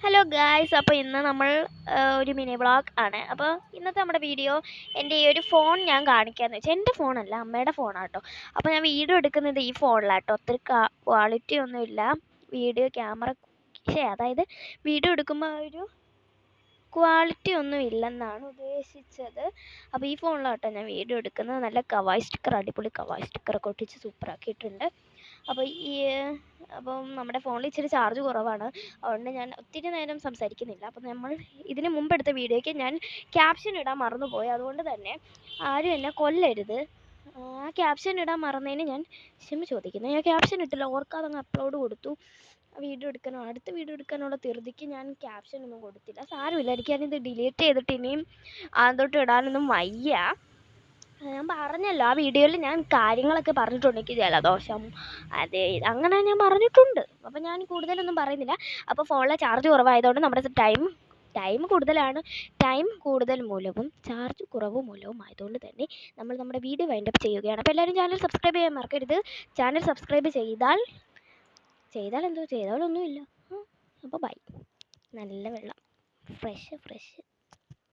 Hello guys, അപ്പോൾ ഇന്ന് നമ്മൾ ഒരു മിനി വ്ളോഗ് ആണ്. അപ്പോൾ ഇന്നത്തെ നമ്മുടെ വീഡിയോ എൻ്റെ ഈ ഒരു ഫോൺ ഞാൻ കാണിക്കാമെന്ന് വെച്ചാൽ, എൻ്റെ ഫോണല്ല, അമ്മയുടെ ഫോണാണ് കേട്ടോ. അപ്പോൾ ഞാൻ വീഡിയോ എടുക്കുന്നത് ഈ ഫോണിലാട്ടോ. ഒത്തിരി ക്വാളിറ്റി ഒന്നുമില്ല വീഡിയോ ക്യാമറ, അതായത് വീഡിയോ എടുക്കുമ്പോൾ ഒരു ക്വാളിറ്റി ഒന്നും ഇല്ലെന്നാണ് ഉദ്ദേശിച്ചത്. അപ്പോൾ ഈ ഫോണിലാട്ടോ ഞാൻ വീഡിയോ എടുക്കുന്നത്. നല്ല കവായ് സ്റ്റിക്കർ, അടിപൊളി കവായ് സ്റ്റിക്കറൊക്കെ ഒട്ടിച്ച് സൂപ്പറാക്കിയിട്ടുണ്ട്. അപ്പം നമ്മുടെ ഫോണിൽ ഇച്ചിരി ചാർജ് കുറവാണ്, അതുകൊണ്ട് ഞാൻ ഒത്തിരി നേരം സംസാരിക്കുന്നില്ല. അപ്പം നമ്മൾ ഇതിന് മുമ്പ് എടുത്ത വീഡിയോയ്ക്ക് ഞാൻ ക്യാപ്ഷൻ ഇടാൻ മറന്നുപോയി, അതുകൊണ്ട് തന്നെ ആരും എന്നെ കൊല്ലരുത്. ആ ക്യാപ്ഷൻ ഇടാൻ മറന്നതിന് ഞാൻ ക്ഷമ ചോദിക്കുന്നു. ഞാൻ ക്യാപ്ഷൻ ഇട്ടില്ല, ഓർക്കാതെ അങ്ങ് അപ്ലോഡ് കൊടുത്തു. അടുത്ത വീഡിയോ എടുക്കാനുള്ള ധൃതിക്ക് ഞാൻ ക്യാപ്ഷൻ ഒന്നും കൊടുത്തില്ല. സാരമില്ല, എനിക്കതിത് ഡിലീറ്റ് ചെയ്തിട്ട് ഇനിയും അതൊട്ട് ഇടാനൊന്നും വയ്യ. ഞാൻ പറഞ്ഞല്ലോ, ആ വീഡിയോയിൽ ഞാൻ കാര്യങ്ങളൊക്കെ പറഞ്ഞിട്ടുണ്ട്. എനിക്ക് ജലദോഷം അതെ അങ്ങനെ ഞാൻ പറഞ്ഞിട്ടുണ്ട്. അപ്പം ഞാൻ കൂടുതലൊന്നും പറയുന്നില്ല. അപ്പോൾ ഫോണിലെ ചാർജ് കുറവായതുകൊണ്ട് നമ്മുടെ ടൈം കൂടുതലാണ്. ടൈം കൂടുതൽ മൂലവും ചാർജ് കുറവ് മൂലവും ആയതുകൊണ്ട് തന്നെ നമ്മൾ നമ്മുടെ വീഡിയോ വൈൻഡപ്പ് ചെയ്യുകയാണ്. അപ്പോൾ എല്ലാവരും ചാനൽ സബ്സ്ക്രൈബ് ചെയ്യാൻ മറക്കരുത്. ചാനൽ സബ്സ്ക്രൈബ് ചെയ്താലൊന്നുമില്ല. അപ്പോൾ ബൈ. നല്ല വെള്ളം, ഫ്രഷ്